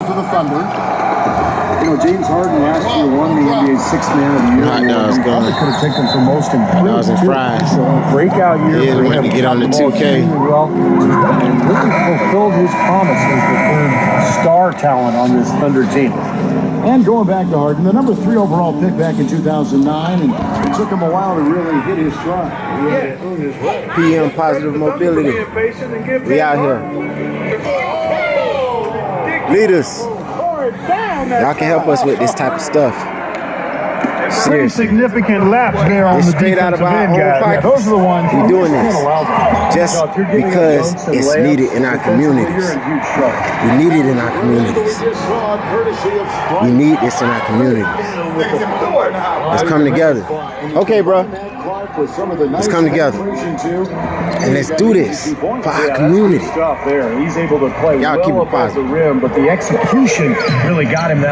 For the Thunder. You know, James Harden last year won the NBA Sixth Man of the Year. Hot dogs Probably could have taken for most improved. Dogs and fries. So breakout year. Yeah, wanted to get on the 2K. Well, and really fulfilled his promise as the third star talent on this Thunder team. And going back to Harden, the number 3 overall pick back in 2009, and it took him a while to really hit his stride. PM Positive Mobility. We out here. Leaders. Y'all can help us with this type of stuff. Pretty significant laps there on the straight out of our own pocket. Those are the ones we doing this just because it's needed in our communities. We need it in our communities. We need this in our communities. Let's come together. Okay, bro. Let's come together. And let's do this for our community. He's able to play Y'all keep it positive. the rim, but the execution really got him that.